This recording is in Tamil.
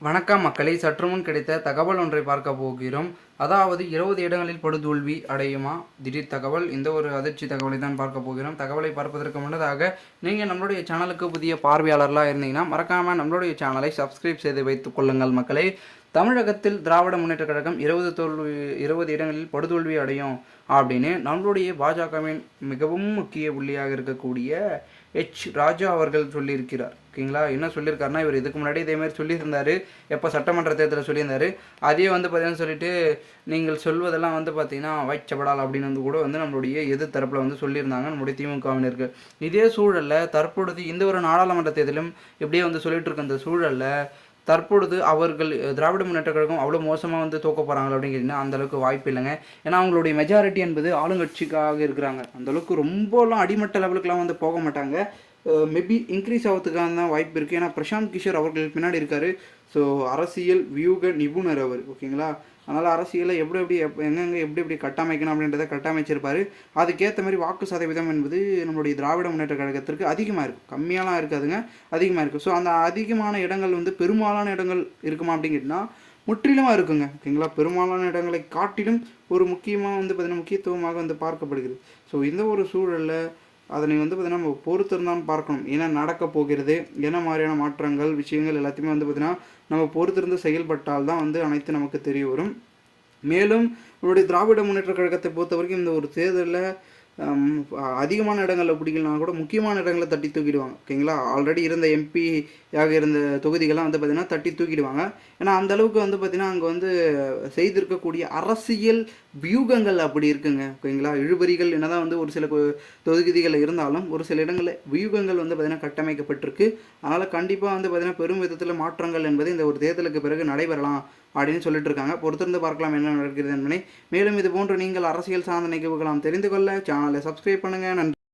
வணக்கம் மக்களை, சற்று முன் கிடைத்த தகவல் ஒன்றை பார்க்க போகிறோம். அதாவது 20 இடங்களில் படுதோல்வி அடையுமா திடீர் தகவல். இந்த ஒரு அதிர்ச்சி தகவலை தான் பார்க்க போகிறோம். தகவலை பார்ப்பதற்கு முன்னதாக நீங்கள் நம்மளுடைய சேனலுக்கு புதிய பார்வையாளர்களாக இருந்தீங்கன்னா மறக்காமல் நம்மளுடைய சேனலை சப்ஸ்கிரைப் செய்து வைத்துக் கொள்ளுங்கள் மக்களே. தமிழகத்தில் திராவிட முன்னேற்ற கழகம் 20 இடங்களில் படுதோல்வி அடையும் அப்படின்னு நம்மளுடைய பாஜகவின் மிகவும் முக்கிய புள்ளியாக இருக்கக்கூடிய ராஜா அவர்கள் சொல்லியிருக்கிறார். ஓகேங்களா, என்ன சொல்லியிருக்காருன்னா, இவர் இதுக்கு முன்னாடி இதேமாதிரி சொல்லியிருந்தார். எப்போ சட்டமன்ற தேர்தலில் சொல்லியிருந்தார். அதே பார்த்தீங்கன்னா சொல்லிட்டு நீங்கள் சொல்வதெல்லாம் பார்த்தீங்கன்னா வைச்சப்படால் அப்படின்னு கூட நம்மளுடைய எதிர் தரப்பில் சொல்லியிருந்தாங்க நம்மளுடைய திமுகவினருக்கு. இதே சூழலில் தற்பொழுது இந்த ஒரு நாடாளுமன்ற தேர்தலும் இப்படியே சொல்லிட்டு இருக்க இந்த சூழலில் தற்பொழுது அவர்கள் திராவிட முன்னேற்ற கழகம் அவ்வளோ மோசமாக தோக்க போகிறாங்க அப்படின்னு கேட்டிங்கன்னா அந்தளவுக்கு வாய்ப்பு இல்லைங்க. ஏன்னா அவங்களுடைய மெஜாரிட்டி என்பது ஆளுங்கட்சிக்காக இருக்கிறாங்க. அந்தளவுக்கு ரொம்பலாம் அடிமட்ட லெவலுக்குலாம் போக மாட்டாங்க. மேபி இன்க்ரீஸ் ஆகிறதுக்கான தான் வாய்ப்பு இருக்குது. ஏன்னா பிரசாந்த் கிஷோர் அவர்கள் பின்னாடி இருக்கார். ஸோ அரசியல் வியூக நிபுணர் அவர். ஓகேங்களா, அதனால் அரசியலை எங்கெங்கே எப்படி கட்டமைக்கணும் அப்படின்றத கட்டமைச்சிருப்பார். அதுக்கேற்ற மாதிரி வாக்கு சதவீதம் என்பது நம்மளுடைய திராவிட முன்னேற்ற கழகத்திற்கு அதிகமாக இருக்குது. கம்மியாலாம் இருக்காதுங்க, அதிகமாக இருக்குது. ஸோ அந்த அதிகமான இடங்கள் பெரும்பாலான இடங்கள் இருக்குமா அப்படின்னு கேட்டிங்கன்னா முற்றிலுமாக இருக்குங்க. ஓகேங்களா, பெரும்பாலான இடங்களை காட்டிலும் ஒரு முக்கியமாக பார்த்திங்கன்னா முக்கியத்துவமாக பார்க்கப்படுகிறது. ஸோ இந்த ஒரு சூழலில் அதனை பார்த்திங்கன்னா நம்ம பொறுத்திருந்தான் பார்க்கணும். என்ன நடக்க போகிறது, என்ன மாதிரியான மாற்றங்கள் விஷயங்கள் எல்லாத்தையுமே பார்த்திங்கன்னா நம்ம பொறுத்திருந்து செயல்பட்டால் தான் அனைத்து நமக்கு தெரிய வரும். மேலும் நம்மளுடைய திராவிட முன்னேற்ற கழகத்தை பொறுத்த வரைக்கும் இந்த ஒரு தேர்தலில் அதிகமான இடங்களில் பிடிக்கலாம் கூட முக்கியமான இடங்களை தட்டி தூக்கிடுவாங்க. ஓகேங்களா, ஆல்ரெடி இருந்த எம்பியாக இருந்த தொகுதிகள்லாம் பார்த்திங்கன்னா தட்டி தூக்கிடுவாங்க. ஏன்னா அந்தளவுக்கு பார்த்திங்கன்னா அங்கே செய்திருக்கக்கூடிய அரசியல் வியூகங்கள் அப்படி இருக்குங்க. ஓகேங்களா, இழுபறிகள் என்னதான் ஒரு சில தொகுதிகளில் இருந்தாலும் ஒரு சில இடங்களில் வியூகங்கள் பார்த்திங்கன்னா கட்டமைக்கப்பட்டிருக்கு. அதனால் கண்டிப்பாக பார்த்திங்கன்னா பெரும் விதத்தில் மாற்றங்கள் என்பது இந்த ஒரு தேர்தலுக்கு பிறகு நடைபெறலாம் அப்படின்னு சொல்லிட்டு இருக்காங்க. பொறுத்திருந்து பார்க்கலாம் என்ன நடக்கிறது என்பதை. மேலும் இது போன்று நீங்கள் அரசியல் சார்ந்த நிகழ்வுகளாம் தெரிந்து கொள்ள சேனலை சப்ஸ்கிரைப் பண்ணுங்கள். நன்றி.